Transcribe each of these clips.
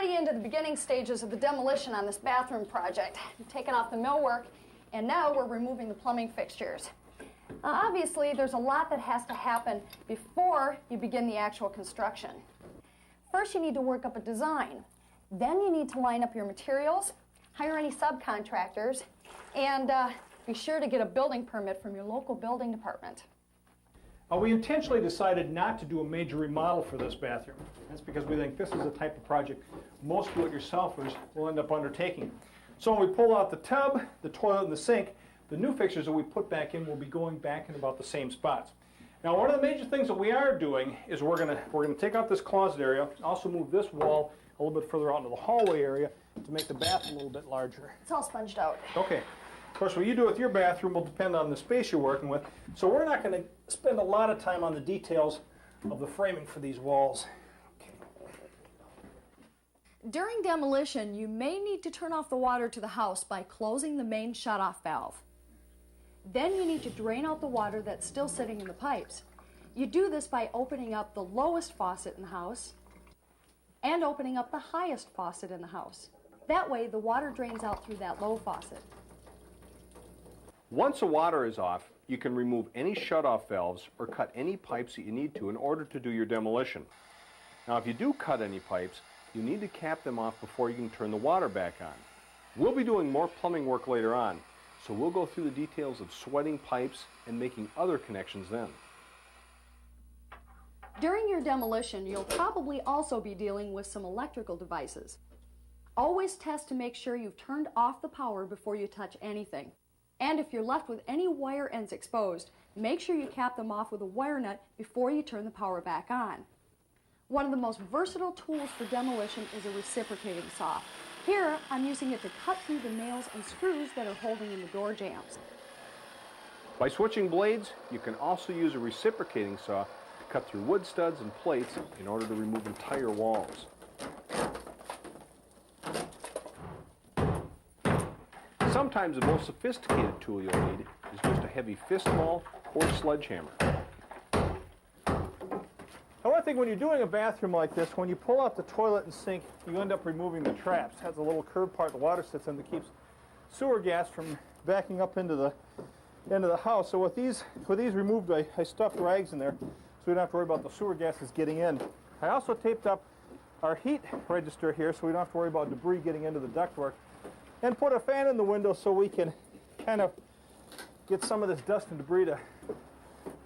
already into the beginning stages of the demolition on this bathroom project. We've taken off the millwork, and now we're removing the plumbing fixtures. Obviously, there's a lot that has to happen before you begin the actual construction. First, you need to work up a design. Then you need to line up your materials, hire any subcontractors, and be sure to get a building permit from your local building department. We intentionally decided not to do a major remodel for this bathroom. That's because we think this is the type of project most do-it-yourselfers will end up undertaking. So when we pull out the tub, the toilet, and the sink, the new fixtures that we put back in will be going back in about the same spots. Now, one of the major things that we are doing is we're gonna take out this closet area, also move this wall a little bit further out into the hallway area to make the bathroom a little bit larger. It's all sponged out. Okay. Of course, what you do with your bathroom will depend on the space you're working with, so we're not going to spend a lot of time on the details of the framing for these walls. Okay. During demolition, you may need to turn off the water to the house by closing the main shutoff valve. Then you need to drain out the water that's still sitting in the pipes. You do this by opening up the lowest faucet in the house and opening up the highest faucet in the house. That way, the water drains out through that low faucet. Once the water is off, you can remove any shutoff valves or cut any pipes that you need to in order to do your demolition. Now, if you do cut any pipes, you need to cap them off before you can turn the water back on. We'll be doing more plumbing work later on, so we'll go through the details of sweating pipes and making other connections then. During your demolition, you'll probably also be dealing with some electrical devices. Always test to make sure you've turned off the power before you touch anything. And if you're left with any wire ends exposed, make sure you cap them off with a wire nut before you turn the power back on. One of the most versatile tools for demolition is a reciprocating saw. Here, I'm using it to cut through the nails and screws that are holding in the door jambs. By switching blades, you can also use a reciprocating saw to cut through wood studs and plates in order to remove entire walls. Sometimes the most sophisticated tool you'll need is just a heavy fist maul or sledgehammer. Now, one thing when you're doing a bathroom like this, when you pull out the toilet and sink, you end up removing the traps. It has a little curved part the water sits in that keeps sewer gas from backing up into the house. So with these removed, I stuffed rags in there so we don't have to worry about the sewer gases getting in. I also taped up our heat register here so we don't have to worry about debris getting into the ductwork. And put a fan in the window so we can kind of get some of this dust and debris to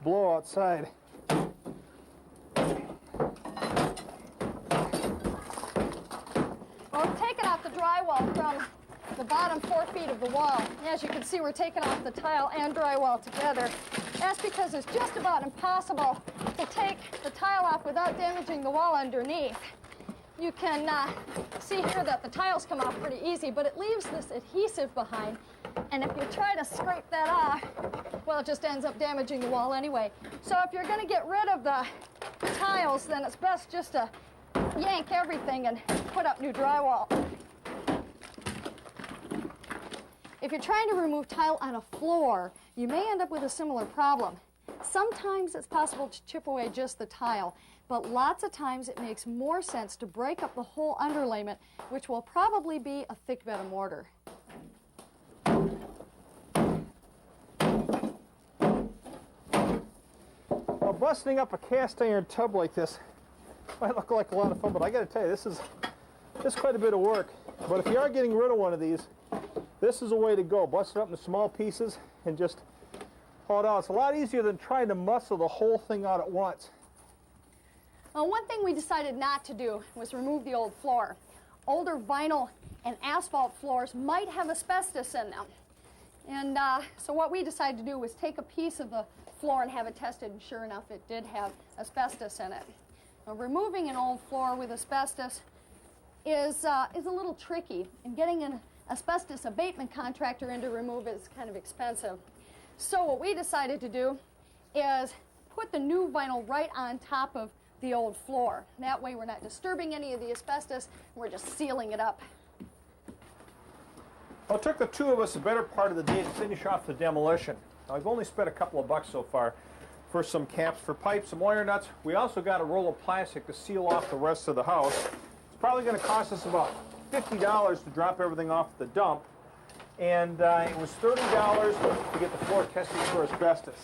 blow outside. Well, we've taken off the drywall from the bottom 4 feet of the wall. As you can see, we're taking off the tile and drywall together. That's because it's just about impossible to take the tile off without damaging the wall underneath. You can see here that the tiles come off pretty easy, but it leaves this adhesive behind. And if you try to scrape that off, well, it just ends up damaging the wall anyway. So if you're going to get rid of the tiles, then it's best just to yank everything and put up new drywall. If you're trying to remove tile on a floor, you may end up with a similar problem. Sometimes it's possible to chip away just the tile, but lots of times it makes more sense to break up the whole underlayment, which will probably be a thick bed of mortar. Now, busting up a cast iron tub like this might look like a lot of fun, but I got to tell you, this is quite a bit of work. But if you are getting rid of one of these, this is a way to go. Bust it up into small pieces and just haul it out. It's a lot easier than trying to muscle the whole thing out at once. Well, one thing we decided not to do was remove the old floor. Older vinyl and asphalt floors might have asbestos in them. And so what we decided to do was take a piece of the floor and have it tested, and sure enough, it did have asbestos in it. Now, removing an old floor with asbestos is a little tricky, and getting an asbestos abatement contractor in to remove it is kind of expensive. So what we decided to do is put the new vinyl right on top of the old floor. That way we're not disturbing any of the asbestos, we're just sealing it up. Well, it took the two of us the better part of the day to finish off the demolition. Now, I've only spent a couple of bucks so far for some caps for pipes, some wire nuts. We also got a roll of plastic to seal off the rest of the house. It's probably going to cost us about $50 to drop everything off at the dump, and it was $30 to get the floor tested for asbestos.